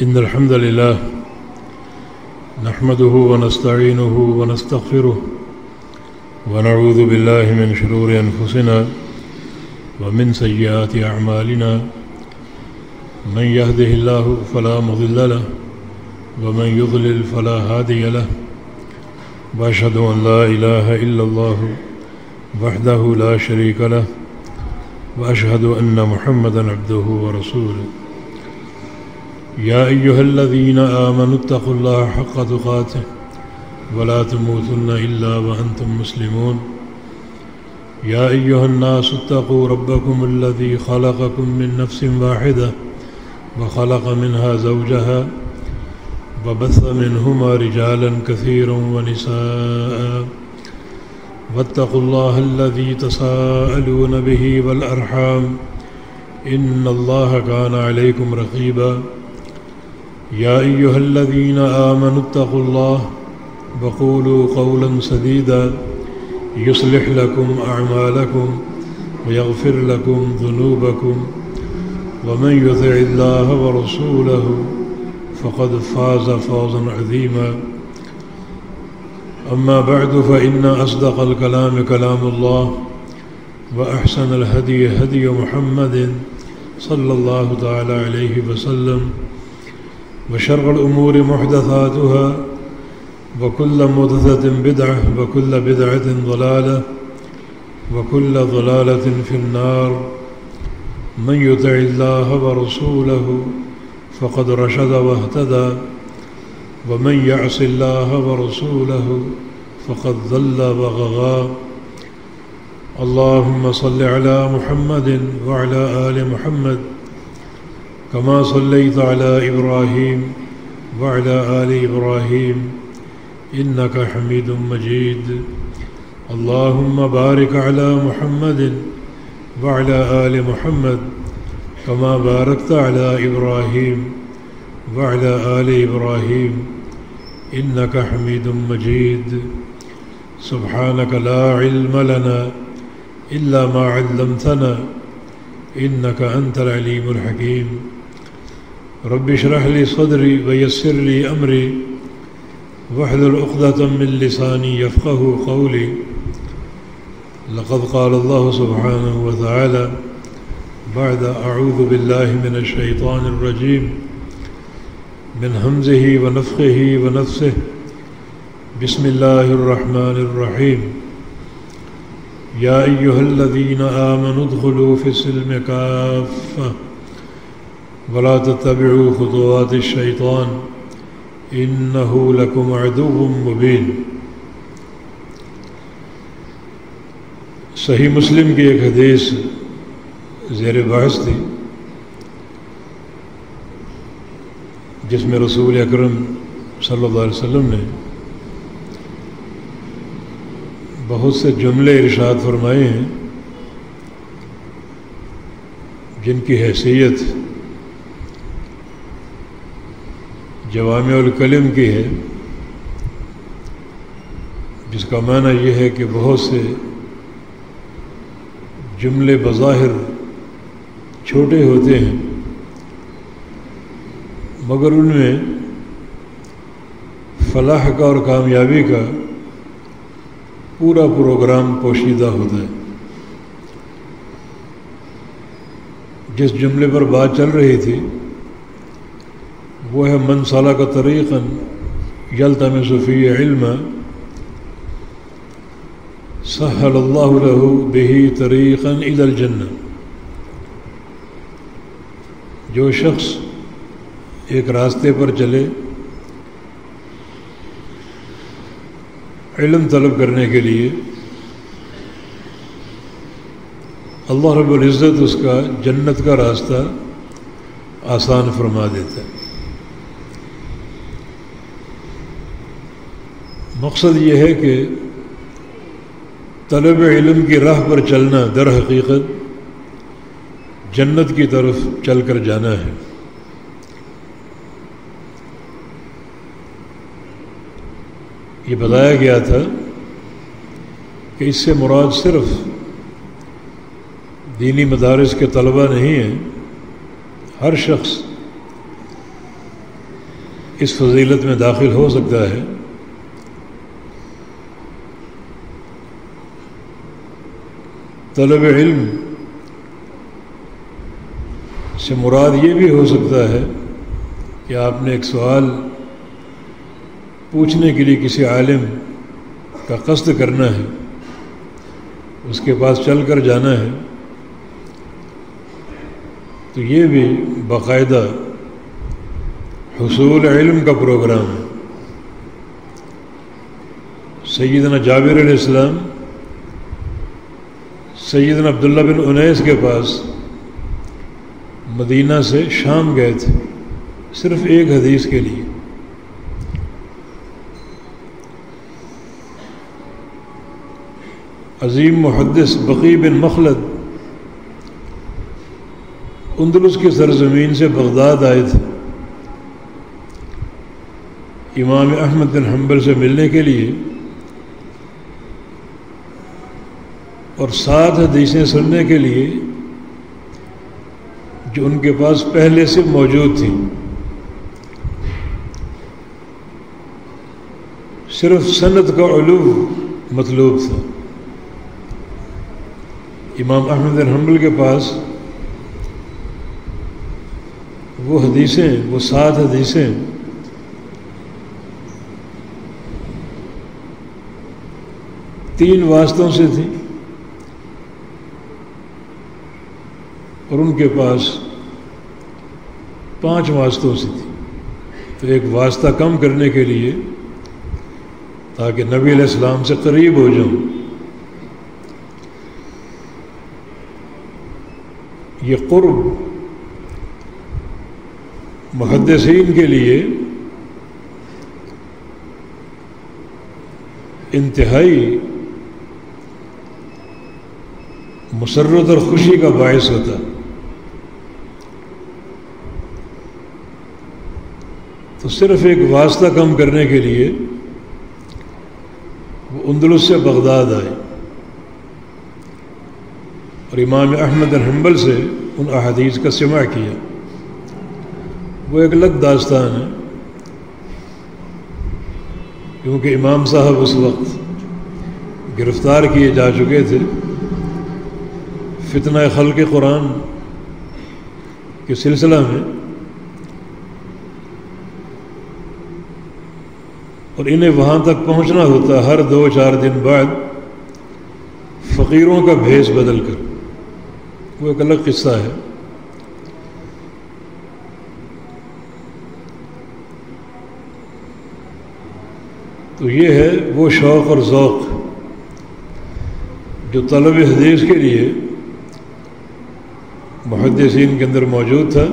إن الحمد لله نحمده ونستعينه ونستغفره ونعوذ بالله من شرور أنفسنا ومن سيئات أعمالنا من يهده الله فلا مضل له ومن يضلل فلا هادي له وأشهد أن لا إله إلا الله وحده لا شريك له وأشهد أن محمدا عبده ورسوله يا أيها الذين آمنوا اتقوا الله حق تقاته ولا تموتن إلا وأنتم مسلمون يا أيها الناس اتقوا ربكم الذي خلقكم من نفس واحدة وخلق منها زوجها وبث منهما رجالا كثيرا ونساء واتقوا الله الذي تساءلون به والأرحام إن الله كان عليكم رقيبا يا أيها الذين آمنوا اتقوا الله وقولوا قولا سديدا يصلح لكم أعمالكم ويغفر لكم ذنوبكم ومن يطع الله ورسوله فقد فاز فوزا عظيما أما بعد فإن أصدق الكلام كلام الله وأحسن الهدي هدي محمد صلى الله تعالى عليه وسلم وشر الأمور محدثاتها وكل محدثة بدعة وكل بدعة ضلالة وكل ضلالة في النار من يطع الله ورسوله فقد رشد واهتدى ومن يعص الله ورسوله فقد ضل وغوى اللهم صل على محمد وعلى آل محمد كما صليت على إبراهيم وعلى آل إبراهيم إنك حميد مجيد اللهم بارك على محمد وعلى آل محمد كما باركت على إبراهيم وعلى آل إبراهيم إنك حميد مجيد سبحانك لا علم لنا إلا ما علمتنا إنك أنت العليم الحكيم رب اشرح لي صدري ويسر لي أمري واحلل عقدة من لساني يفقه قولي لقد قال الله سبحانه وتعالى بعد أعوذ بالله من الشيطان الرجيم من همزه ونفخه ونفسه بسم الله الرحمن الرحيم يا أيها الذين آمنوا ادخلوا في السلم كافة ولا تتبعوا خطوات الشيطان إنه لكم عدو مبين صحیح مسلم کی ایک حدیث زیر بحث تھی جس میں رسول اکرم صلی اللہ علیہ وسلم نے بہت سے جملے ارشاد فرمائے ہیں جن کی حیثیت جوامع الکلم کی ہے، جس کا معنی یہ ہے کہ بہت سے جملے بظاہر چھوٹے ہوتے ہیں مگر ان میں فلاح کا اور کامیابی کا پورا پروگرام پوشیدہ ہوتا ہے۔ جس جملے پر بات چل رہی تھی وہ ہے من سلک طریقا یلتمس فیہ علما سہل اللہ لہ بہ طریقا الی الجنہ۔ جو شخص ایک راستے پر چلے علم طلب کرنے کے لیے، اللہ رب العزت اس کا جنت کا راستہ آسان فرما دیتا ہے۔ مقصد یہ ہے کہ طلب علم کی راہ پر چلنا در حقیقت جنت کی طرف چل کر جانا ہے۔ یہ بتایا گیا تھا کہ اس سے مراد صرف دینی مدارس کے طلبہ نہیں ہیں، ہر شخص اس فضیلت میں داخل ہو سکتا ہے۔ طلب علم سے مراد یہ بھی ہو سکتا ہے کہ آپ نے ایک سوال پوچھنے کے لیے کسی عالم کا قصد کرنا ہے، اس کے پاس چل کر جانا ہے، تو یہ بھی باقاعدہ حصول علم کا پروگرام ہے۔ سیدنا جابر علیہ السلام سیدنا عبداللہ بن انیس کے پاس مدینہ سے شام گئے تھے صرف ایک حدیث کے لیے۔ عظیم محدث بقی بن مخلد اندلس کی سرزمین سے بغداد آئے تھے امام احمد بن حنبل سے ملنے کے لیے، اور 7 حدیثیں سننے کے لیے جو ان کے پاس پہلے سے موجود تھیں۔ صرف سند کا علو مطلوب تھا۔ امام احمد بن حنبل کے پاس وہ حدیثیں، وہ 7 حدیثیں تین واسطوں سے تھیں، اور ان کے پاس 5 واسطوں سے تھی۔ تو ایک واسطہ کم کرنے کے لیے تاکہ نبی علیہ السلام سے قریب ہو جاؤں، یہ قرب محدثین کے لیے انتہائی مسرت اور خوشی کا باعث ہوتا۔ تو صرف ایک واسطہ کم کرنے کے لیے وہ اندلس سے بغداد آئے اور امام احمد بن حنبل سے ان احادیث کا سماع کیا۔ وہ ایک الگ داستان ہے، کیونکہ امام صاحب اس وقت گرفتار کیے جا چکے تھے فتنہ خلق قرآن کے سلسلہ میں، اور انہیں وہاں تک پہنچنا ہوتا ہر 2-4 دن بعد فقیروں کا بھیس بدل کر۔ وہ ایک الگ قصہ ہے۔ تو یہ ہے وہ شوق اور ذوق جو طلب حدیث کے لیے محدثین کے اندر موجود تھا۔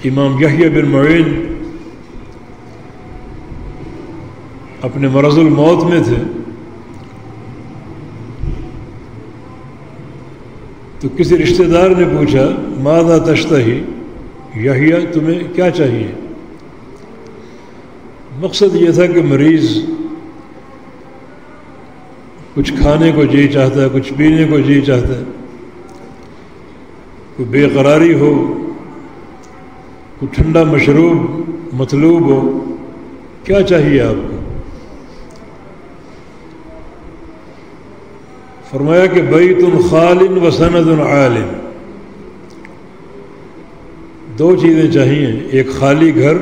امام یحییٰ بن معین اپنے مرض الموت میں تھے، تو کسی رشتہ دار نے پوچھا ماذا تشتہی، یحییٰ تمہیں کیا چاہیے؟ مقصد یہ تھا کہ مریض کچھ کھانے کو جی چاہتا ہے، کچھ پینے کو جی چاہتا ہے، کوئی بے قراری ہو، کوئی ٹھنڈا مشروب مطلوب ہو، کیا چاہیے آپ کو؟ فرمایا کہ بیت خال و سند عالم، 2 چیزیں چاہیے، ایک خالی گھر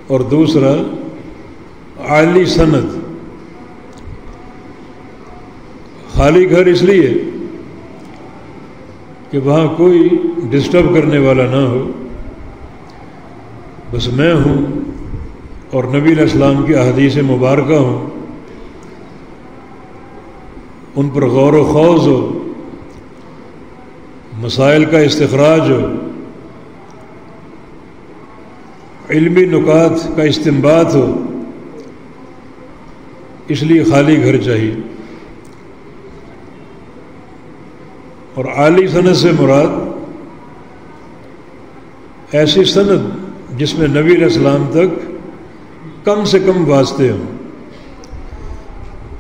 اور دوسرا عالی سند۔ خالی گھر اس لیے کہ وہاں کوئی ڈسٹرب کرنے والا نہ ہو، بس میں ہوں اور نبی علیہ السلام کی احادیث مبارکہ ہوں، ان پر غور و خوض ہو، مسائل کا استخراج ہو، علمی نکات کا استنباط ہو، اس لیے خالی گھر چاہیے۔ اور عالی سند سے مراد ایسی سند جس میں نبی علیہ السلام تک کم سے کم واسطے ہوں،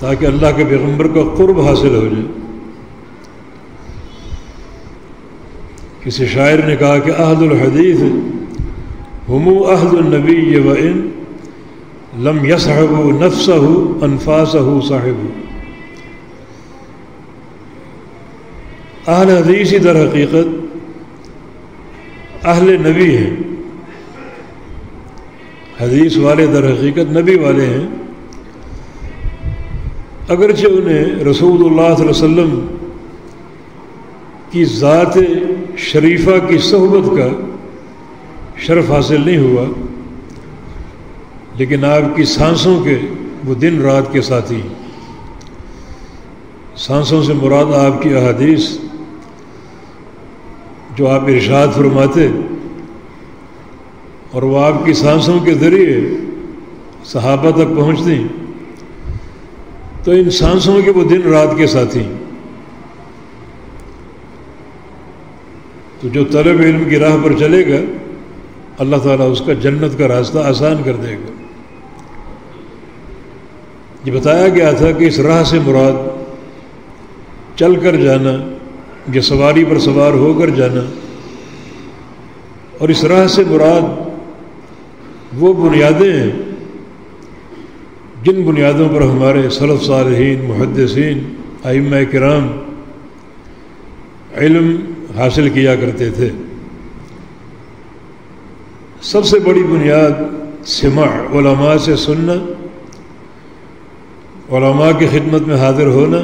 تاکہ اللہ کے پیغمبر کا قرب حاصل ہو جائے۔ کسی شاعر نے کہا کہ عہد الحدیث ہم عہد النبی وإن لم یصحب نفسہ انفاسہ صاحب. اہل حدیث ہی در حقیقت اہل نبی ہیں. حدیث والے در حقیقت نبی والے ہیں، اگرچہ انہیں رسول اللہ صلی اللہ علیہ وسلم کی ذات شریفہ کی صحبت کا شرف حاصل نہیں ہوا، لیکن آپ کی سانسوں کے وہ دن رات کے ساتھی. سانسوں سے مراد آپ کی احادیث جو آپ ارشاد فرماتے اور وہ آپ کی سانسوں کے ذریعے صحابہ تک پہنچتی، تو ان سانسوں کے وہ دن رات کے ساتھی. تو جو طلب علم کی راہ پر چلے گا اللہ تعالیٰ اس کا جنت کا راستہ آسان کر دے گا. یہ بتایا گیا تھا کہ اس راہ سے مراد چل کر جانا یا سواری پر سوار ہو کر جانا، اور اس راہ سے مراد وہ بنیادیں ہیں جن بنیادوں پر ہمارے سلف صالحین، محدثین، ائمہ کرام علم حاصل کیا کرتے تھے. سب سے بڑی بنیاد سماع، علماء سے سننا، علماء کی خدمت میں حاضر ہونا،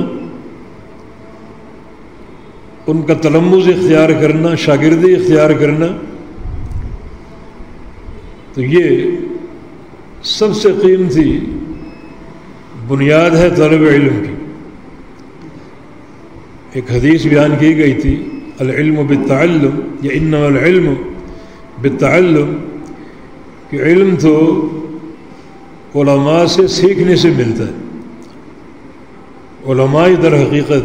ان کا تلمذ اختیار کرنا، شاگردی اختیار کرنا. تو یہ سب سے قیمتی بنیاد ہے طلب علم کی. ایک حدیث بیان کی گئی تھی، العلم بالتعلم یا انما العلم بالتعلم، کہ علم تو علماء سے سیکھنے سے ملتا ہے. علماء در حقیقت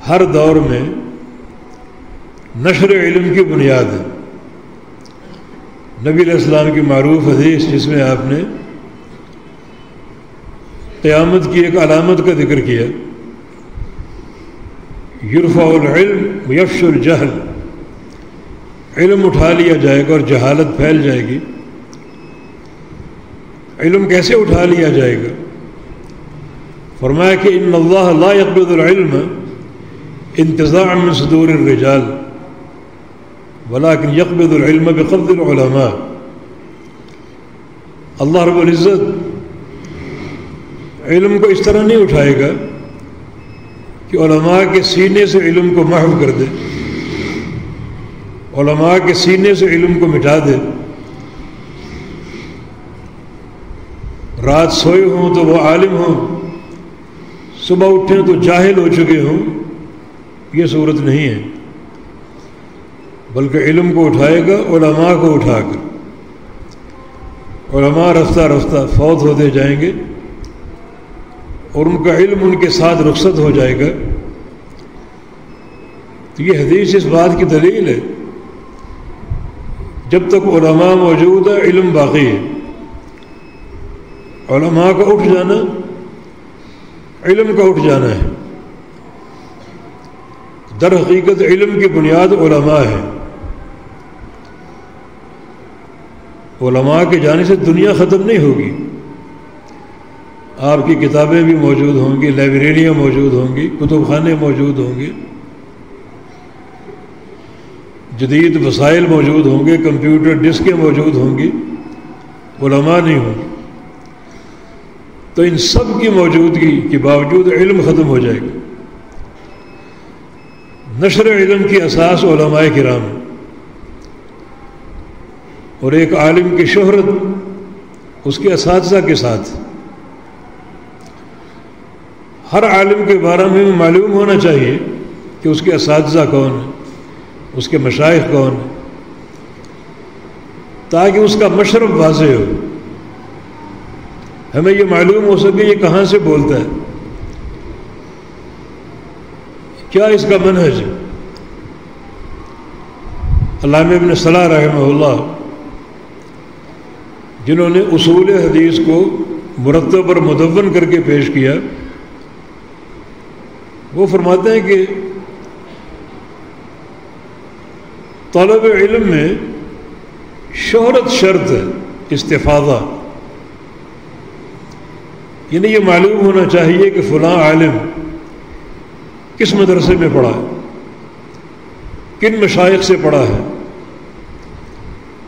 ہر دور میں نشر علم کی بنیاد ہے. نبی علیہ السلام کی معروف حدیث جس میں آپ نے قیامت کی ایک علامت کا ذکر کیا، یرفع العلم ویفشی الجہل، علم اٹھا لیا جائے گا اور جہالت پھیل جائے گی. علم کیسے اٹھا لیا جائے گا؟ فرمایا کہ ان اللہ لا يقبض العلم انتزاعا من صدور الرجال ولكن يقبض العلم بقبض العلماء. اللہ رب العزت علم کو اس طرح نہیں اٹھائے گا کہ علماء کے سینے سے علم کو محو کر دے، علماء کے سینے سے علم کو مٹا دے. رات سوئے ہوں تو وہ عالم ہوں، صبح اٹھیں تو جاہل ہو چکے ہوں. یہ صورت نہیں ہے، بلکہ علم کو اٹھائے گا علماء کو اٹھا کر. علماء رفتہ رفتہ فوت ہوتے جائیں گے اور ان کا علم ان کے ساتھ رخصت ہو جائے گا. تو یہ حدیث اس بات کی دلیل ہے جب تک علماء موجود ہے علم باقی ہے. علماء کا اٹھ جانا علم کا اٹھ جانا ہے. در حقیقت علم کی بنیاد علماء ہے. علماء کے جانے سے دنیا ختم نہیں ہوگی. آپ کی کتابیں بھی موجود ہوں گی، لائبریریاں موجود ہوں گی، کتب خانے موجود ہوں گے، جدید وسائل موجود ہوں گے، کمپیوٹر ڈسکیں موجود ہوں گی، علماء نہیں ہوں گے. تو ان سب کی موجودگی کے باوجود علم ختم ہو جائے گا. نشر علم کی اساس علماء کرام، اور ایک عالم کی شہرت اس کے اساتذہ کے ساتھ. ہر عالم کے بارے میں معلوم ہونا چاہیے کہ اس کے اساتذہ کون ہیں، اس کے مشائخ کون ہیں، تاکہ اس کا مشرب واضح ہو. ہمیں یہ معلوم ہو سکے یہ کہاں سے بولتا ہے، کیا اس کا منہج ہے. علامہ ابن صلاح رحمہ اللہ جنہوں نے اصول حدیث کو مرتب اور مدون کر کے پیش کیا، وہ فرماتے ہیں کہ طلب علم میں شہرت شرط ہے، استفادہ، یعنی یہ معلوم ہونا چاہیے کہ فلاں عالم کس مدرسے میں پڑھا ہے، کن مشائخ سے پڑھا ہے،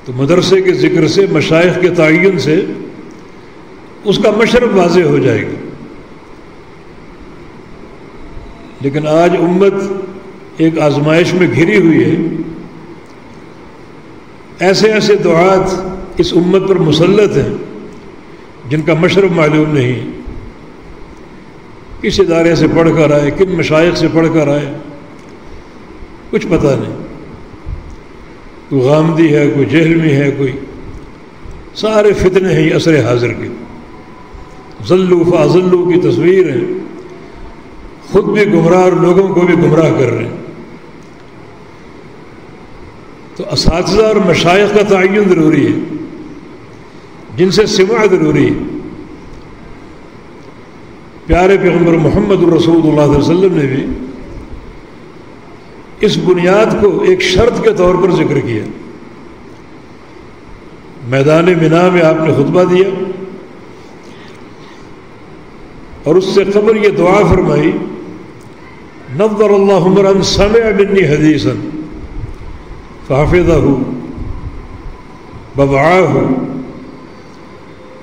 تو مدرسے کے ذکر سے، مشائخ کے تعین سے اس کا مشرب واضح ہو جائے گا۔ لیکن آج امت ایک آزمائش میں گھری ہوئی ہے، ایسے ایسے دعات اس امت پر مسلط ہیں جن کا مشرب معلوم نہیں، کس ادارے سے پڑھ کر آئے، کن مشائخ سے پڑھ کر آئے، کچھ پتہ نہیں، کوئی غامدی ہے، کوئی جہلمی ہے، کوئی، سارے فتنے ہیں عصر حاضر کے، ضلوا فاضلوا کی تصویر ہے، خود بھی گمراہ اور لوگوں کو بھی گمراہ کر رہے ہیں۔ تو اساتذہ اور مشائخ کا تعین ضروری ہے، جن سے سماع ضروری ہے۔ پیارے پیغمبر محمد الرسول اللہ صلی اللہ علیہ وسلم نے بھی اس بنیاد کو ایک شرط کے طور پر ذکر کیا۔ میدان منا میں آپ نے خطبہ دیا اور اس سے قبل یہ دعا فرمائی، نظر اللہ امرا سمع منی حدیثا فحفظہ ووعاہ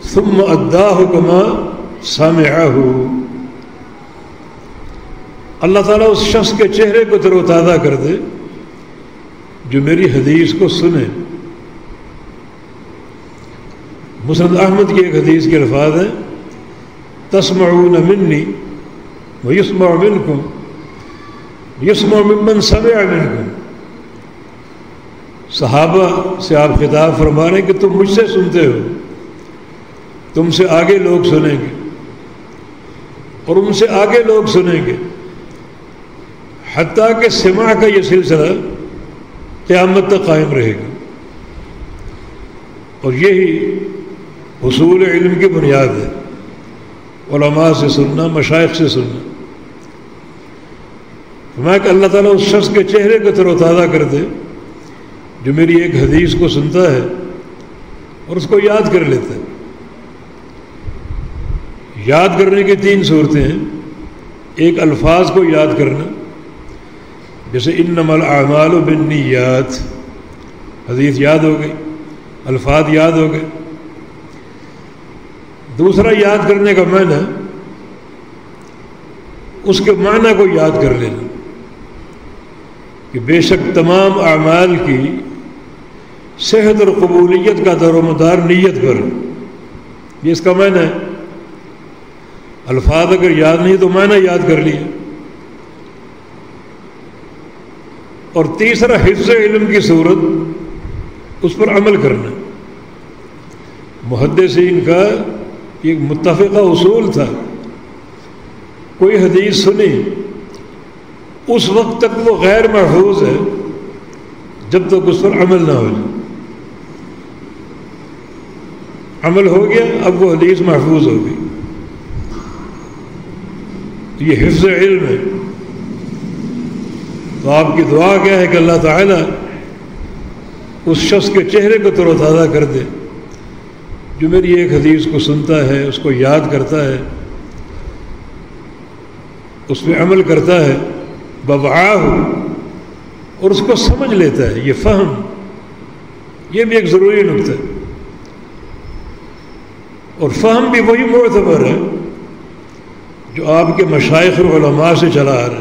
ثم اداہ کما سامعہ۔ اللہ تعالیٰ اس شخص کے چہرے کو تر و تازہ کر دے جو میری حدیث کو سنے۔ مسند احمد کی ایک حدیث کے الفاظ ہیں، تسمعون منی ویسمع منکم یسمع ممن سمع منکم۔ صحابہ سے آپ خطاب فرما رہے ہیں کہ تم مجھ سے سنتے ہو، تم سے آگے لوگ سنیں گے اور ان سے آگے لوگ سنیں گے، حتیٰ کہ سماع کا یہ سلسلہ قیامت تک قائم رہے گا۔ اور یہی حصول علم کی بنیاد ہے، علماء سے سننا، مشائخ سے سننا۔ فرمایا کہ اللہ تعالیٰ اس شخص کے چہرے کو تر و تازہ کر دے جو میری ایک حدیث کو سنتا ہے اور اس کو یاد کر لیتا ہے۔ یاد کرنے کی تین صورتیں ہیں، ایک الفاظ کو یاد کرنا، جیسے انما الاعمال بالنیات، حدیث یاد ہو گئی، الفاظ یاد ہو گئے۔ دوسرا یاد کرنے کا معنی، اس کے معنی کو یاد کر لینا کہ بے شک تمام اعمال کی صحت اور قبولیت کا دار و مدار نیت پر، یہ اس کا معنی ہے۔ الفاظ اگر یاد نہیں تو معنی یاد کر لیا۔ اور تیسرا حفظ علم کی صورت، اس پر عمل کرنا۔ محدثین کا ایک متفقہ اصول تھا، کوئی حدیث سنی اس وقت تک وہ غیر محفوظ ہے جب تک اس پر عمل نہ ہو جائے۔ عمل ہو گیا، اب وہ حدیث محفوظ ہو گئی۔ یہ حفظ علم ہے۔ تو آپ کی دعا کیا ہے کہ اللہ تعالیٰ اس شخص کے چہرے کو تر و تازہ کر دے جو میری ایک حدیث کو سنتا ہے، اس کو یاد کرتا ہے، اس پہ عمل کرتا ہے، ووعاہ، اور اس کو سمجھ لیتا ہے۔ یہ فہم، یہ بھی ایک ضروری نقطہ ہے۔ اور فہم بھی وہی معتبر ہے جو آپ کے مشائخ اور علماء سے چلا آ رہا ہے۔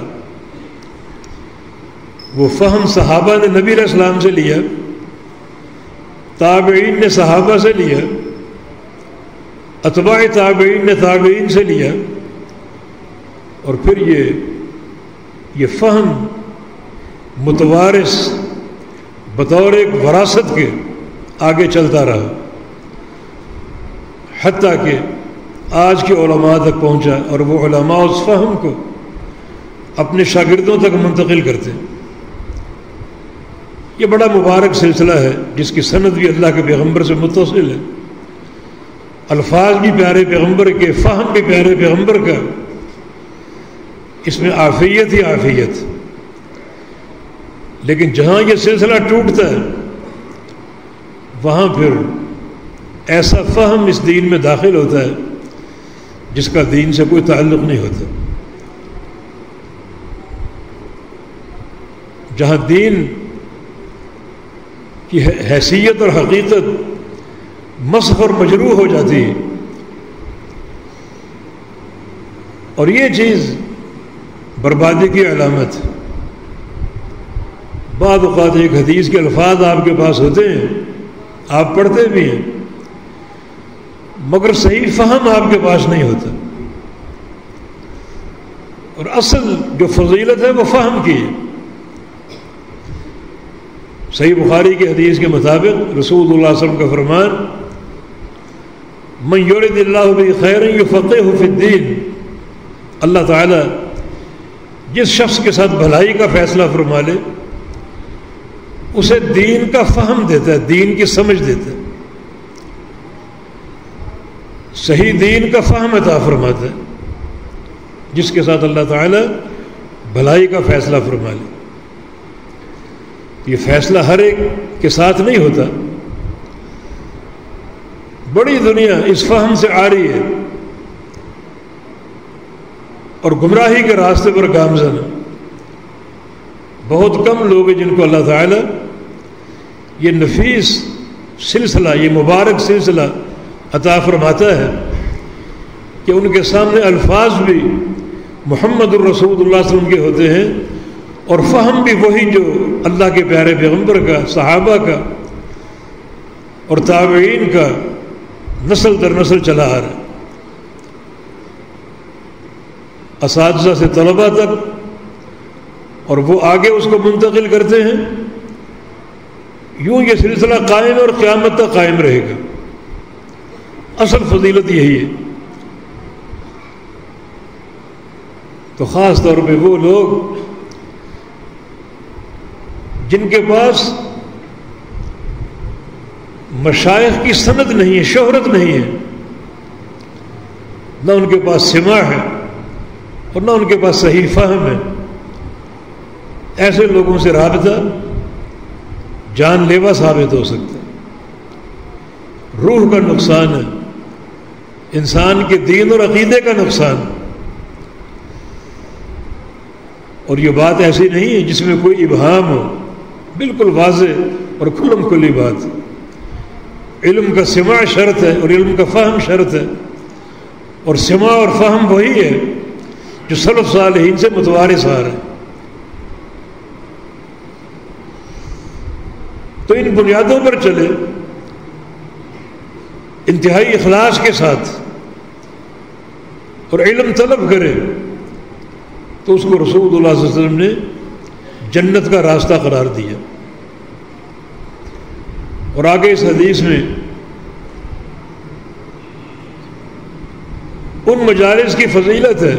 وہ فہم صحابہ نے نبی علیہ السلام سے لیا، تابعین نے صحابہ سے لیا، اتباع تابعین نے تابعین سے لیا، اور پھر یہ فہم متوارث بطور ایک وراثت کے آگے چلتا رہا، حتیٰ کہ آج کے علماء تک پہنچا، اور وہ علماء اس فہم کو اپنے شاگردوں تک منتقل کرتے ہیں۔ یہ بڑا مبارک سلسلہ ہے جس کی سند بھی اللہ کے پیغمبر سے متصل ہے، الفاظ بھی پیارے پیغمبر کے، فہم بھی پیارے پیغمبر کا، اس میں عافیت ہی عافیت۔ لیکن جہاں یہ سلسلہ ٹوٹتا ہے وہاں پھر ایسا فہم اس دین میں داخل ہوتا ہے جس کا دین سے کوئی تعلق نہیں ہوتا. جہاں دین کی حیثیت اور حقیقت مسخ اور مجروح ہو جاتی ہے. اور یہ چیز بربادی کی علامت ہے. بعض اوقات ایک حدیث کے الفاظ آپ کے پاس ہوتے ہیں، آپ پڑھتے بھی ہیں، مگر صحیح فہم آپ کے پاس نہیں ہوتا. اور اصل جو فضیلت ہے وہ فہم کی ہے. صحیح بخاری کی حدیث کے مطابق رسول اللہ صلی اللہ علیہ وسلم کا فرمان، من یرد اللہ بہ خیرا یفقہہ فی الدین، اللہ تعالیٰ جس شخص کے ساتھ بھلائی کا فیصلہ فرما لے اسے دین کا فہم دیتا ہے، دین کی سمجھ دیتا ہے، صحیح دین کا فہم عطا فرماتا ہے جس کے ساتھ اللہ تعالیٰ بھلائی کا فیصلہ فرما لے. یہ فیصلہ ہر ایک کے ساتھ نہیں ہوتا. بڑی دنیا اس فہم سے آ رہی ہے اور گمراہی کے راستے پر گامزن ہے. بہت کم لوگ ہیں جن کو اللہ تعالیٰ یہ نفیس سلسلہ، یہ مبارک سلسلہ عطا فرماتا ہے کہ ان کے سامنے الفاظ بھی محمد الرسول اللہ صلی اللہ علیہ وسلم کے ہوتے ہیں اور فہم بھی وہی جو اللہ کے پیارے پیغمبر کا، صحابہ کا اور تابعین کا نسل در نسل چلا آ رہا ہے. اساتذہ سے طلباء تک، اور وہ آگے اس کو منتقل کرتے ہیں. یوں یہ سلسلہ قائم اور قیامت تک قائم رہے گا. اصل فضیلت یہی ہے. تو خاص طور پہ وہ لوگ جن کے پاس مشائخ کی سند نہیں ہے، شہرت نہیں ہے، نہ ان کے پاس سماع ہے اور نہ ان کے پاس صحیح فہم ہے، ایسے لوگوں سے رابطہ جان لیوا ثابت ہو سکتا ہے. روح کا نقصان ہے، انسان کے دین اور عقیدے کا نقصان. اور یہ بات ایسی نہیں ہے جس میں کوئی ابہام ہو، بالکل واضح اور کھلم کھلی بات. علم کا سماع شرط ہے اور علم کا فہم شرط ہے، اور سماع اور فہم وہی ہے جو سلف صالحین سے متوارث آ رہے ہیں. تو ان بنیادوں پر چلے، انتہائی اخلاص کے ساتھ، اور علم طلب کرے، تو اس کو رسول اللہ صلی اللہ علیہ وسلم نے جنت کا راستہ قرار دیا. اور آگے اس حدیث میں ان مجالس کی فضیلت ہے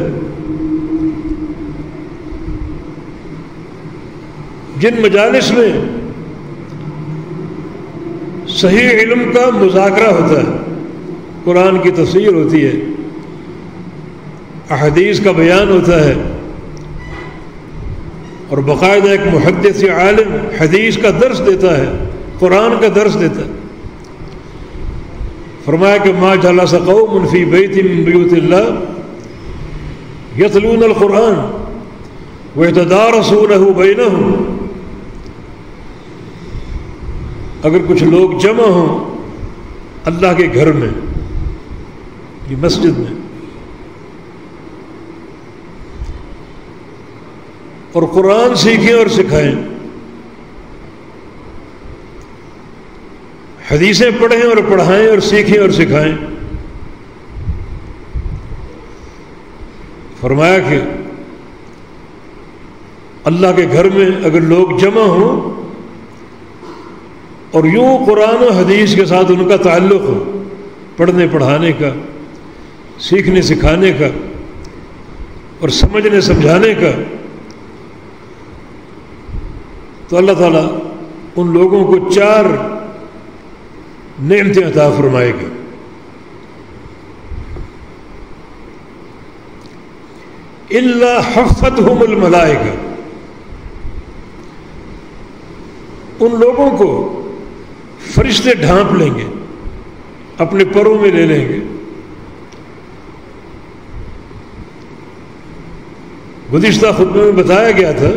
جن مجالس میں صحیح علم کا مذاکرہ ہوتا ہے، قرآن کی تفسیر ہوتی ہے، احادیث کا بیان ہوتا ہے، اور باقاعدہ ایک محدث عالم حدیث کا درس دیتا ہے، قرآن کا درس دیتا ہے. فرمایا کہ ما جلس قوم فی بیت من بیوت اللہ یتلون القرآن ویتدارسونہ بینہم، اگر کچھ لوگ جمع ہوں اللہ کے گھر میں، یہ مسجد میں، اور قرآن سیکھیں اور سکھائیں، حدیثیں پڑھیں اور پڑھائیں اور سیکھیں اور سکھائیں. فرمایا کہ اللہ کے گھر میں اگر لوگ جمع ہوں اور یوں قرآن و حدیث کے ساتھ ان کا تعلق ہو، پڑھنے پڑھانے کا، سیکھنے سکھانے کا اور سمجھنے سمجھانے کا، تو اللہ تعالیٰ ان لوگوں کو 4 نعمتیں عطا فرمائے گا. الا حفتہم الملائکہ، ان لوگوں کو فرشتے ڈھانپ لیں گے، اپنے پروں میں لے لیں گے۔ گزشتہ خطبے میں بتایا گیا تھا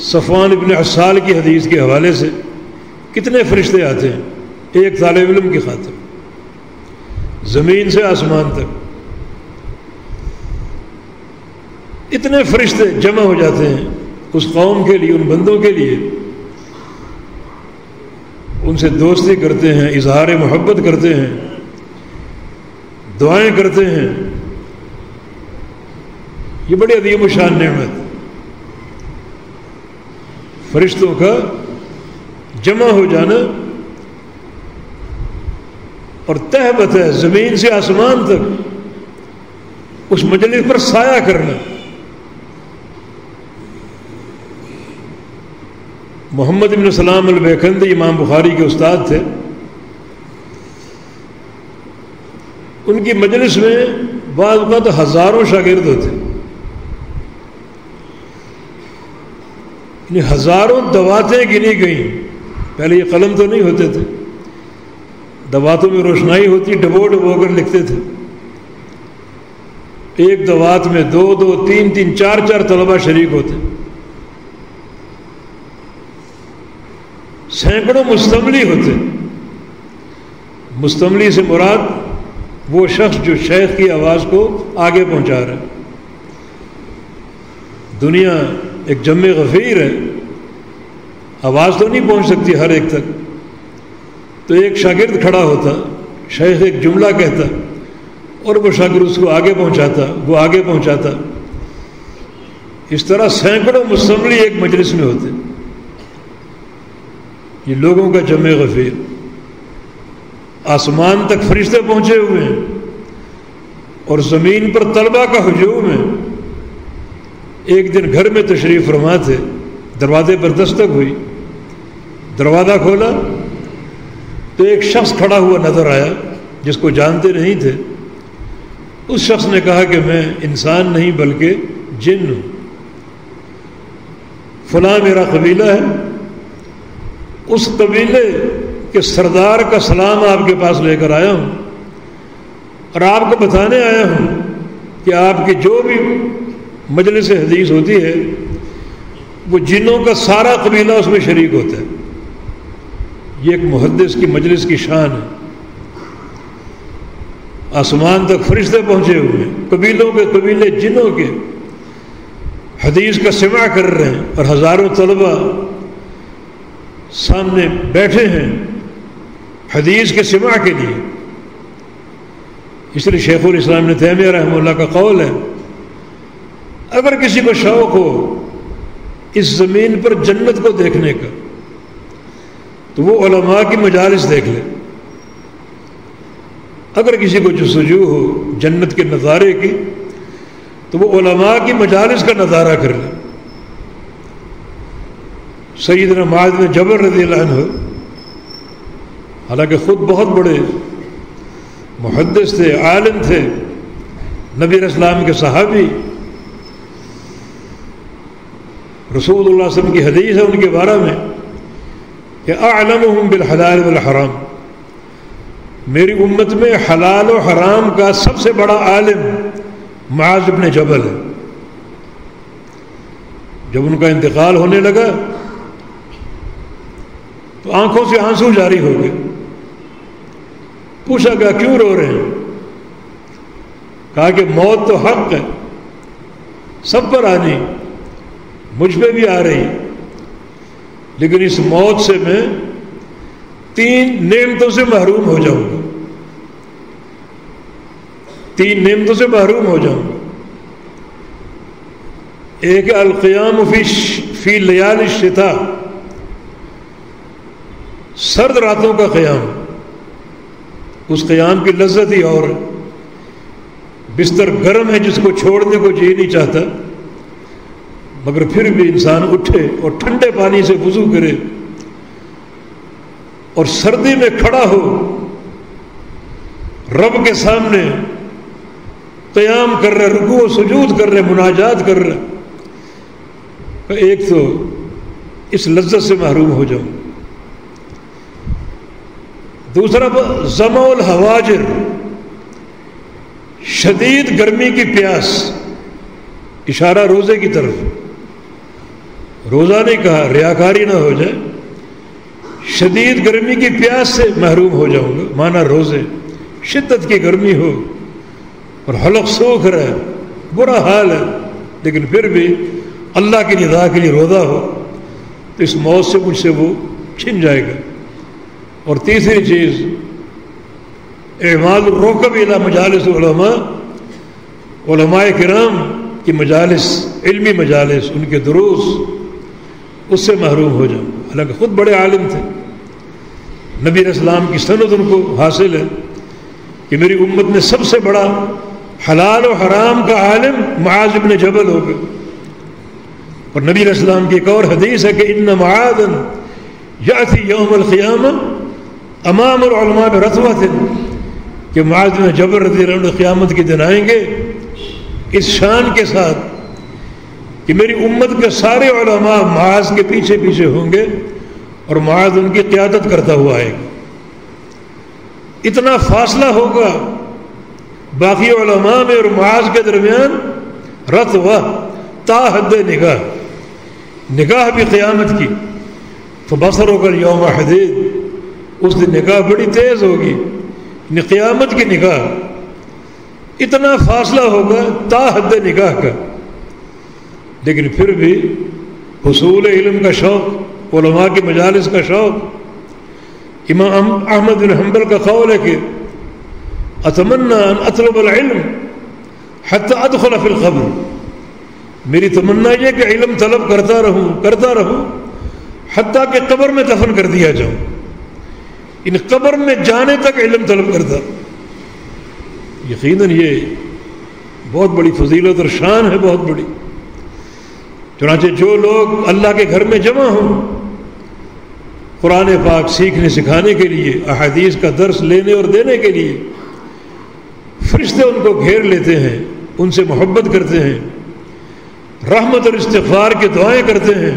صفوان ابن عسال کی حدیث کے حوالے سے کتنے فرشتے آتے ہیں ایک طالب علم کی خاطر، زمین سے آسمان تک اتنے فرشتے جمع ہو جاتے ہیں اس قوم کے لیے، ان بندوں کے لیے، ان سے دوستی کرتے ہیں، اظہار محبت کرتے ہیں، دعائیں کرتے ہیں۔ یہ بڑی عظیم و شان نعمت، فرشتوں کا جمع ہو جانا اور تہ بتہ زمین سے آسمان تک اس مجلس پر سایہ کرنا۔ محمد بن سلام البیکندی امام بخاری کے استاد تھے، ان کی مجلس میں بعض اوقات ہزاروں شاگرد ہوتے، یعنی ہزاروں دواتیں گنی گئیں۔ پہلے یہ قلم تو نہیں ہوتے تھے، دواتوں میں روشنائی ہوتی، ڈبو ڈبو کر لکھتے تھے۔ ایک دوات میں دو دو تین تین چار چار طلبہ شریک ہوتے، سینکڑوں مستملی ہوتے۔ مستملی سے مراد وہ شخص جو شیخ کی آواز کو آگے پہنچا رہا ہے۔ دنیا ایک جمع غفیر ہے، آواز تو نہیں پہنچ سکتی ہر ایک تک، تو ایک شاگرد کھڑا ہوتا، شیخ ایک جملہ کہتا اور وہ شاگرد اس کو آگے پہنچاتا، وہ آگے پہنچاتا۔ اس طرح سینکڑوں مستملی ایک مجلس میں ہوتے، یہ لوگوں کا جمع غفیر۔ آسمان تک فرشتے پہنچے ہوئے ہیں اور زمین پر طلبہ کا ہجوم ہے۔ ایک دن گھر میں تشریف فرما تھے، دروازے پر دستک ہوئی، دروازہ کھولا تو ایک شخص کھڑا ہوا نظر آیا جس کو جانتے نہیں تھے۔ اس شخص نے کہا کہ میں انسان نہیں بلکہ جن ہوں، فلاں میرا قبیلہ ہے، اس قبیلے کے سردار کا سلام آپ کے پاس لے کر آیا ہوں اور آپ کو بتانے آیا ہوں کہ آپ کی جو بھی مجلس حدیث ہوتی ہے وہ جنوں کا سارا قبیلہ اس میں شریک ہوتا ہے۔ یہ ایک محدث کی مجلس کی شان ہے۔ آسمان تک فرشتے پہنچے ہوئے ہیں، قبیلوں کے قبیلے جنوں کے حدیث کا سماع کر رہے ہیں اور ہزاروں طلبہ سامنے بیٹھے ہیں حدیث کے سماع کے لیے۔ اس لیے شیخ الاسلام ابن تیمیہ رحمہ اللہ کا قول ہے، اگر کسی کو شوق ہو اس زمین پر جنت کو دیکھنے کا تو وہ علماء کی مجالس دیکھ لے۔ اگر کسی کو جستجو ہو جنت کے نظارے کی تو وہ علماء کی مجالس کا نظارہ کر لے۔ سیدنا معاذ بن جبل رضی اللہ عنہ حالانکہ خود بہت بڑے محدث تھے، عالم تھے، نبی علیہ السلام کے صحابی، رسول اللہ صلی اللہ علیہ وسلم کی حدیث ہے ان کے بارے میں کہ اعلمہم بالحلال والحرام، میری امت میں حلال و حرام کا سب سے بڑا عالم معاذ بن جبل ہے۔ جب ان کا انتقال ہونے لگا تو آنکھوں سے آنسو جاری ہو گئے۔ پوچھا گیا کیوں رو رہے ہیں؟ کہا کہ موت تو حق ہے، سب پر آنی، مجھ پہ بھی آ رہی، لیکن اس موت سے میں 3 نعمتوں سے محروم ہو جاؤں گا، 3 نعمتوں سے محروم ہو جاؤں گا۔ ایک القیام فی لیال الشتاء، سرد راتوں کا قیام، اس قیام کی لذت ہی اور ہے۔ بستر گرم ہے جس کو چھوڑنے کو جی نہیں چاہتا، مگر پھر بھی انسان اٹھے اور ٹھنڈے پانی سے وضو کرے اور سردی میں کھڑا ہو رب کے سامنے قیام کر رہے، رکوع و سجود کر رہے، مناجات کر رہے، ایک تو اس لذت سے محروم ہو جاؤں۔ دوسرا ظمأ الحواجر، شدید گرمی کی پیاس، اشارہ روزے کی طرف، روزہ نہیں کہا ریاکاری نہ ہو جائے، شدید گرمی کی پیاس سے محروم ہو جاؤں گا، مانا روزے، شدت کی گرمی ہو اور حلق سوکھ رہا ہے، برا حال ہے، لیکن پھر بھی اللہ کی رضا کے لیے روزہ ہو تو اس موت سے مجھ سے وہ چھن جائے گا۔ اور تیسری چیز اعمال الرکب الی مجالس علماء، علماء کرام کی مجالس، علمی مجالس، ان کے دروس، اس سے محروم ہو جاؤں، حالانکہ خود بڑے عالم تھے، نبی علیہ السلام کی سند ان کو حاصل ہے کہ میری امت میں سب سے بڑا حلال و حرام کا عالم معاذ بن جبل ہوگا۔ اور نبی علیہ السلام کی ایک اور حدیث ہے کہ ان معاذ یأتی یوم القیامہ امام العلماء برتوۃ، کہ معاذ بن جبل رضی اللہ عنہ قیامت کے دن آئیں گے اس شان کے ساتھ کہ میری امت کے سارے علماء معاذ کے پیچھے پیچھے ہوں گے اور معاذ ان کی قیادت کرتا ہوا آئے گا۔ اتنا فاصلہ ہوگا باقی علماء میں اور معاذ کے درمیان، رتوہ تا حد نگاہ، نگاہ بھی قیامت کی، تو بصر ہوگا یوم حدید، اس دن نگاہ بڑی تیز ہوگی، قیامت کی نگاہ، اتنا فاصلہ ہوگا تا حد نگاہ کا، لیکن پھر بھی حصول علم کا شوق، علماء کی مجالس کا شوق۔ امام احمد بن حنبل کا قول ہے کہ اتمنى ان اطلب العلم حتى ادخل في القبر، میری تمنا یہ کہ علم طلب کرتا رہوں حتیٰ کہ قبر میں دفن کر دیا جاؤں، ان قبر میں جانے تک علم طلب کرتا۔ یقیناً یہ بہت بڑی فضیلت اور شان ہے، بہت بڑی۔ چنانچہ جو لوگ اللہ کے گھر میں جمع ہوں قرآن پاک سیکھنے سکھانے کے لیے، احادیث کا درس لینے اور دینے کے لیے، فرشتے ان کو گھیر لیتے ہیں، ان سے محبت کرتے ہیں، رحمت اور استغفار کی دعائیں کرتے ہیں،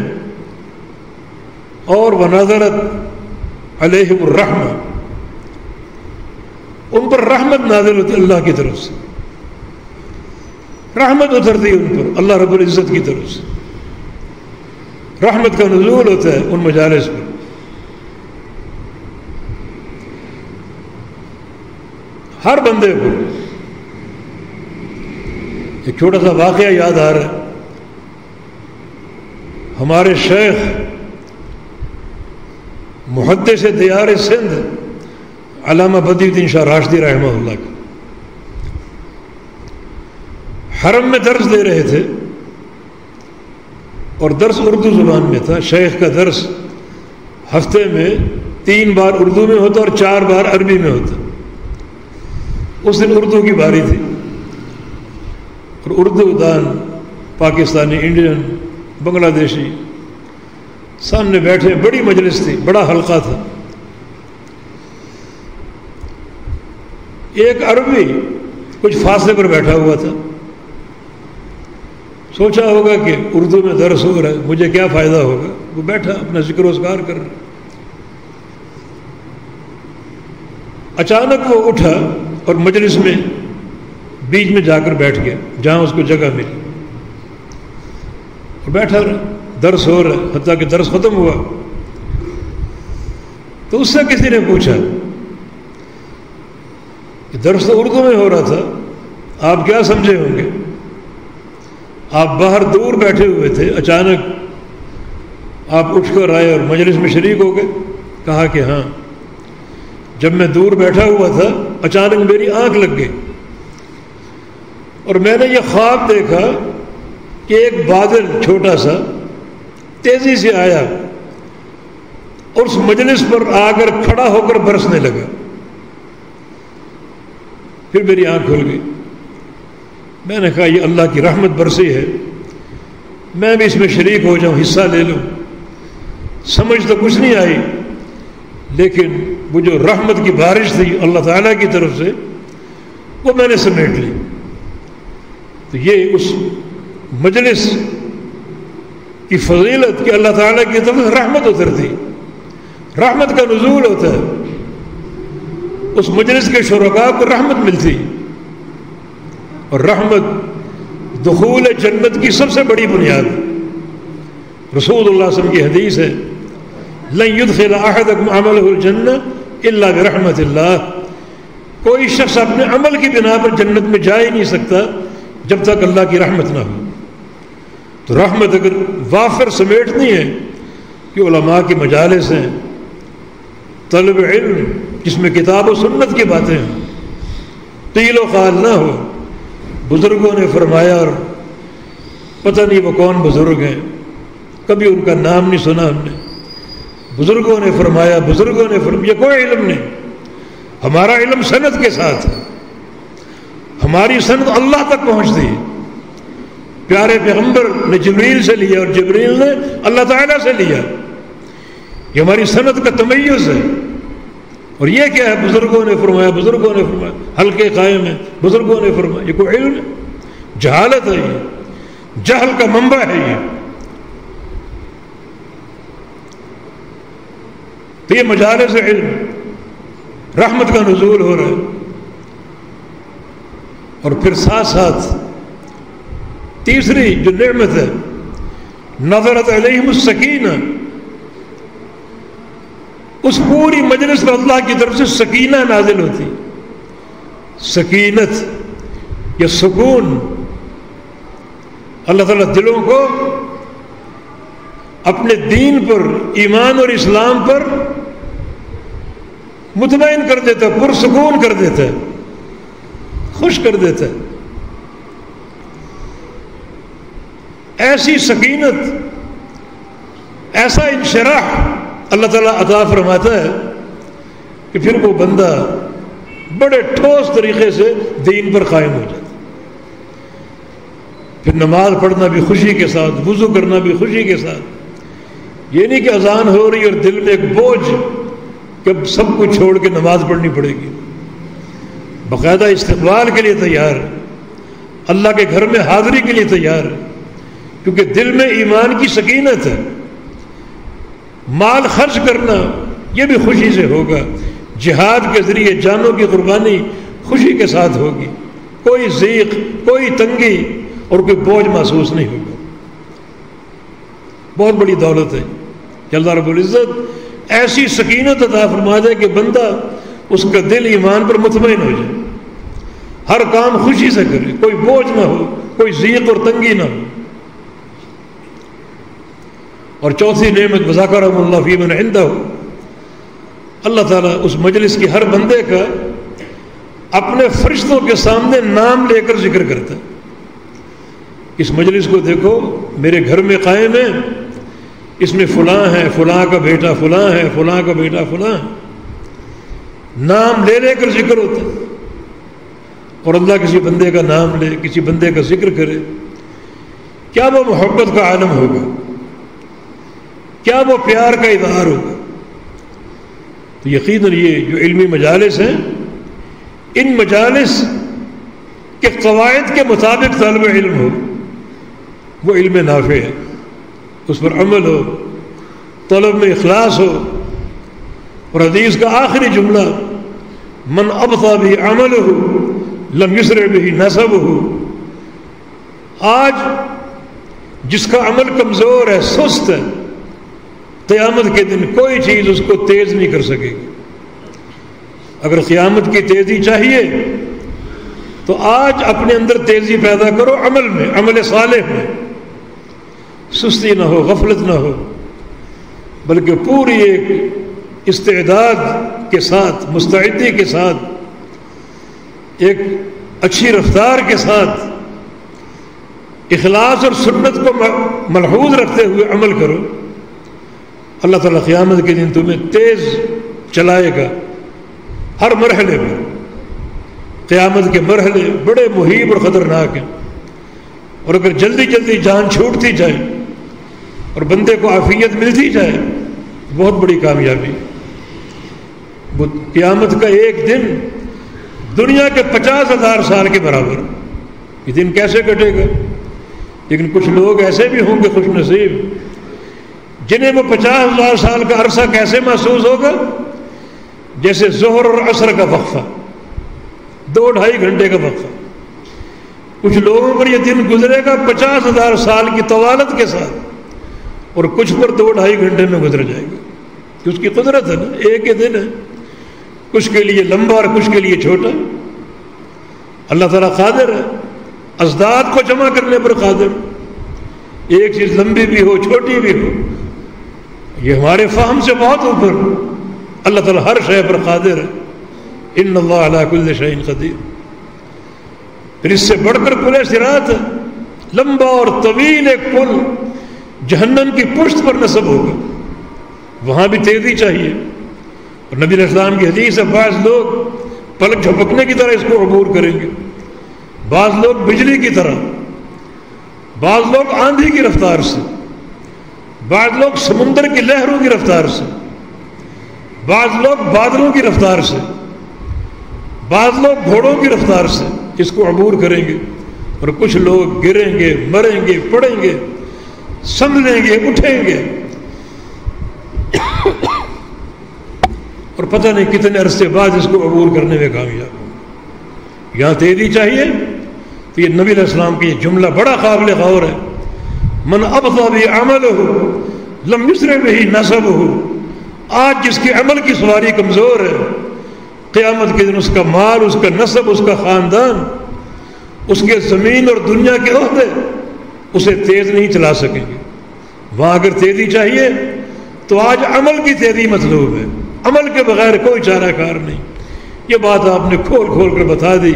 اور ونزلت علیہم الرحمہ، ان پر رحمت نازل ہوتی اللہ کی طرف سے، رحمت اترتی ان پر اللہ رب العزت کی طرف سے، رحمت کا نزول ہوتا ہے ان مجالس پر۔ ہر بندے کو ایک چھوٹا سا واقعہ یاد آ رہا ہے، ہمارے شیخ محدث دیار سندھ علامہ بدی الدین شاہ راشدی رحمہ اللہ کا حرم میں درس دے رہے تھے، اور درس اردو زبان میں تھا۔ شیخ کا درس ہفتے میں 3 بار اردو میں ہوتا اور 4 بار عربی میں ہوتا۔ اس دن اردو کی باری تھی، اور اردو دان پاکستانی، انڈین، بنگلہ دیشی سامنے بیٹھے، بڑی مجلس تھی، بڑا حلقہ تھا۔ ایک عربی کچھ فاصلے پر بیٹھا ہوا تھا، سوچا ہوگا کہ اردو میں درس ہو رہا ہے، مجھے کیا فائدہ ہوگا، وہ بیٹھا اپنا ذکر و اذکار کر رہا۔ اچانک وہ اٹھا اور مجلس میں بیچ میں جا کر بیٹھ گیا جہاں اس کو جگہ ملی، اور بیٹھا رہا، درس ہو رہا ہے، حتیٰ کہ درس ختم ہوا تو اس سے کسی نے پوچھا کہ درس تو اردو میں ہو رہا تھا، آپ کیا سمجھے ہوں گے؟ آپ باہر دور بیٹھے ہوئے تھے، اچانک آپ اٹھ کر آئے اور مجلس میں شریک ہو گئے؟ کہا کہ ہاں، جب میں دور بیٹھا ہوا تھا اچانک میری آنکھ لگ گئی، اور میں نے یہ خواب دیکھا کہ ایک بادل چھوٹا سا تیزی سے آیا اور اس مجلس پر آ کر کھڑا ہو کر برسنے لگا، پھر میری آنکھ کھل گئی۔ میں نے کہا یہ اللہ کی رحمت برسی ہے، میں بھی اس میں شریک ہو جاؤں، حصہ لے لوں۔ سمجھ تو کچھ نہیں آئی، لیکن وہ جو رحمت کی بارش تھی اللہ تعالیٰ کی طرف سے، وہ میں نے سمیٹ لی۔ تو یہ اس مجلس کی فضیلت کہ اللہ تعالیٰ کی طرف سے رحمت اترتی، رحمت کا نزول ہوتا ہے۔ اس مجلس کے شرکاء کو رحمت ملتی، اور رحمت دخول جنت کی سب سے بڑی بنیاد۔ رسول اللہ صلی اللہ علیہ وسلم کی حدیث ہے لن يدخل احدكم عمله الجنہ الا برحمت اللہ، کوئی شخص اپنے عمل کی بنا پر جنت میں جا ہی نہیں سکتا جب تک اللہ کی رحمت نہ ہو۔ تو رحمت اگر وافر سمیٹنی ہے کہ علماء کی مجالس ہیں، طلب علم جس میں کتاب و سنت کی باتیں ہیں، قیل و قال نہ ہو، بزرگوں نے فرمایا اور پتہ نہیں وہ کون بزرگ ہیں، کبھی ان کا نام نہیں سنا ہم نے، بزرگوں نے فرمایا، بزرگوں نے فرمایا، یہ کوئی علم نہیں۔ ہمارا علم سند کے ساتھ ہے، ہماری سند اللہ تک پہنچتی ہے۔ پیارے پیغمبر نے جبریل سے لیا اور جبریل نے اللہ تعالیٰ سے لیا، یہ ہماری سند کا تمیز ہے۔ اور یہ کیا ہے؟ بزرگوں نے فرمایا، بزرگوں نے فرمایا، حلقے قائم ہیں، بزرگوں نے فرمایا، یہ کوئی علم ہے؟ جہالت ہے، یہ جہل کا منبع ہے یہ۔ تو یہ مجالس علم، رحمت کا نزول ہو رہا ہے۔ اور پھر ساتھ ساتھ تیسری جو نعمت ہے، نظرت علیہم السکینہ، اس پوری مجلس پر اللہ کی طرف سے سکینہ نازل ہوتی، سکینت یا سکون۔ اللہ تعالیٰ دلوں کو اپنے دین پر، ایمان اور اسلام پر مطمئن کر دیتا ہے، پرسکون کر دیتا ہے، خوش کر دیتا ہے۔ ایسی سکینت، ایسا انشراح اللہ تعالیٰ عطا فرماتا ہے کہ پھر وہ بندہ بڑے ٹھوس طریقے سے دین پر قائم ہو جاتا ہے۔ پھر نماز پڑھنا بھی خوشی کے ساتھ، وضو کرنا بھی خوشی کے ساتھ، یہ نہیں کہ اذان ہو رہی اور دل میں ایک بوجھ کہ اب سب کچھ چھوڑ کے نماز پڑھنی پڑے گی۔ باقاعدہ استقبال کے لیے تیار، اللہ کے گھر میں حاضری کے لیے تیار، کیونکہ دل میں ایمان کی سکینت ہے۔ مال خرچ کرنا یہ بھی خوشی سے ہوگا، جہاد کے ذریعے جانوں کی قربانی خوشی کے ساتھ ہوگی، کوئی ضیق، کوئی تنگی اور کوئی بوجھ محسوس نہیں ہوگا۔ بہت بڑی دولت ہے کہ اللہ رب العزت ایسی سکینت عطا فرما دے کہ بندہ، اس کا دل ایمان پر مطمئن ہو جائے، ہر کام خوشی سے کرے، کوئی بوجھ نہ ہو، کوئی ضیق اور تنگی نہ ہو۔ اور چوتھی نعمت وذکرہم اللہ فی من عندہ، اللہ تعالیٰ اس مجلس کی ہر بندے کا اپنے فرشتوں کے سامنے نام لے کر ذکر کرتا ہے۔ اس مجلس کو دیکھو، میرے گھر میں قائم ہے، اس میں فلاں ہے، فلاں کا بیٹا فلاں ہے، فلاں کا بیٹا فلاں ہے، نام لے لے کر ذکر ہوتا ہے۔ اور اللہ کسی بندے کا نام لے، کسی بندے کا ذکر کرے، کیا وہ محبت کا عالم ہوگا، کیا وہ پیار کا اظہار ہوگا۔ تو یقیناً یہ جو علمی مجالس ہیں، ان مجالس کے قواعد کے مطابق طالب علم ہو، وہ علم نافع ہے، اس پر عمل ہو، طلب میں اخلاص ہو۔ اور حدیث کا آخری جملہ، من ابطأ به عمله لم يسرع به نسبه، آج جس کا عمل کمزور ہے، سست ہے، قیامت کے دن کوئی چیز اس کو تیز نہیں کر سکے گی۔ اگر قیامت کی تیزی چاہیے تو آج اپنے اندر تیزی پیدا کرو، عمل میں، عمل صالح میں، سستی نہ ہو، غفلت نہ ہو، بلکہ پوری ایک استعداد کے ساتھ، مستعدی کے ساتھ، ایک اچھی رفتار کے ساتھ، اخلاص اور سنت کو ملحوظ رکھتے ہوئے عمل کرو۔ اللہ تعالیٰ قیامت کے دن تمہیں تیز چلائے گا ہر مرحلے میں۔ قیامت کے مرحلے بڑے مہیب اور خطرناک ہیں، اور اگر جلدی جلدی جان چھوٹتی جائے اور بندے کو عافیت ملتی جائے، بہت بڑی کامیابی۔ قیامت کا ایک دن دنیا کے 50,000 سال کے برابر، یہ دن کیسے کٹے گا؟ لیکن کچھ لوگ ایسے بھی ہوں گے خوش نصیب، جنہیں وہ 50,000 سال کا عرصہ کیسے محسوس ہوگا جیسے ظہر اور عصر کا وقفہ، 2-2.5 گھنٹے کا وقفہ. کچھ لوگوں پر یہ دن گزرے گا 50,000 سال کی طوالت کے ساتھ، اور کچھ پر 2-2.5 گھنٹے میں گزر جائے گا. کہ اس کی قدرت ہے نا، ایک ہی دن ہے، کچھ کے لیے لمبا اور کچھ کے لیے چھوٹا. اللہ تعالیٰ قادر ہے، ازداد کو جمع کرنے پر قادر. ایک چیز لمبی بھی ہو چھوٹی بھی ہو، یہ ہمارے فہم سے بہت اوپر. اللہ تعالیٰ ہر شے پر قادر ہے. ان اللہ علی کل شیء قدیر. پھر اس سے بڑھ کر پل صراط ہے، لمبا اور طویل ایک پل جہنم کی پشت پر نصب ہوگا. وہاں بھی تیزی چاہیے. اور نبی علیہ السلام کی حدیث ہے، بعض لوگ پلک جھپکنے کی طرح اس کو عبور کریں گے، بعض لوگ بجلی کی طرح، بعض لوگ آندھی کی رفتار سے، بعض لوگ سمندر کی لہروں کی رفتار سے، بعض لوگ بادلوں کی رفتار سے، بعض لوگ گھوڑوں کی رفتار سے اس کو عبور کریں گے. اور کچھ لوگ گریں گے، مریں گے، پڑیں گے، سنبھلیں گے، اٹھیں گے، اور پتہ نہیں کتنے عرصے بعد اس کو عبور کرنے میں کامیاب ہوں. یہاں تیزی چاہیے. تو یہ نبی علیہ السلام کی یہ جملہ بڑا قابل غور ہے. من ابطأ بعملہ لم یسرع بہ نسبہ. آج جس کے عمل کی سواری کمزور ہے، قیامت کے دن اس کا مال، اس کا نسب، اس کا خاندان، اس کے زمین اور دنیا کے عہدے اسے تیز نہیں چلا سکیں گے. وہاں اگر تیزی چاہیے تو آج عمل کی تیزی مطلوب ہے. عمل کے بغیر کوئی چارہ کار نہیں. یہ بات آپ نے کھول کھول کر بتا دی،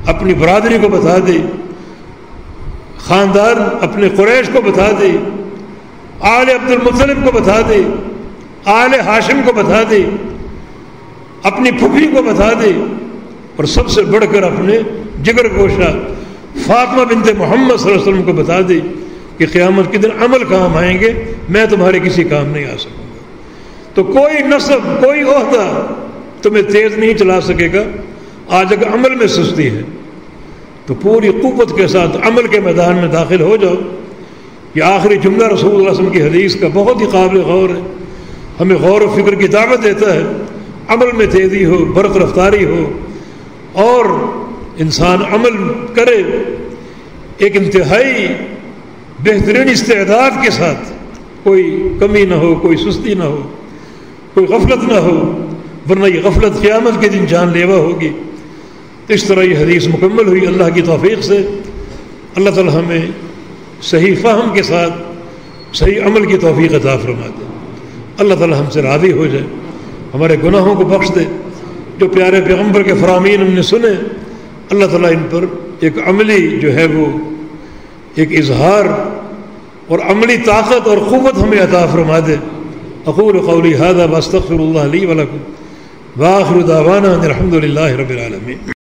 اپنی برادری کو بتا دی، خاندان اپنے قریش کو بتا دی، آل عبد المطلب کو بتا دی، آل ہاشم کو بتا دی، اپنی پھوپھی کو بتا دی، اور سب سے بڑھ کر اپنے جگر گوشہ فاطمہ بنت محمد صلی اللہ علیہ وسلم کو بتا دی کہ قیامت کے دن عمل کام آئیں گے، میں تمہارے کسی کام نہیں آ سکوں گا. تو کوئی نسب، کوئی عہدہ تمہیں تیز نہیں چلا سکے گا. آج اگر عمل میں سستی ہے تو پوری قوت کے ساتھ عمل کے میدان میں داخل ہو جاؤ. یہ آخری جملہ رسول اللہ صلی اللہ علیہ وسلم کی حدیث کا بہت ہی قابل غور ہے، ہمیں غور و فکر کی دعوت دیتا ہے. عمل میں تیزی ہو، برق رفتاری ہو، اور انسان عمل کرے ایک انتہائی بہترین استعداد کے ساتھ. کوئی کمی نہ ہو، کوئی سستی نہ ہو، کوئی غفلت نہ ہو، ورنہ یہ غفلت قیامت کے دن جان لیوا ہوگی. اس طرح یہ حدیث مکمل ہوئی اللہ کی توفیق سے. اللہ تعالی ہمیں صحیح فہم کے ساتھ صحیح عمل کی توفیق عطا فرما دے. اللہ تعالی ہم سے راضی ہو جائے، ہمارے گناہوں کو بخش دے. جو پیارے پیغمبر کے فرامین ہم نے سنے، اللہ تعالیٰ ان پر ایک عملی جو ہے وہ ایک اظہار اور عملی طاقت اور قوت ہمیں عطا فرما دے. اقول قولی ھذا واستغفر اللہ لی ولکم وآخر دعوانا ان الحمد للہ رب العالمین.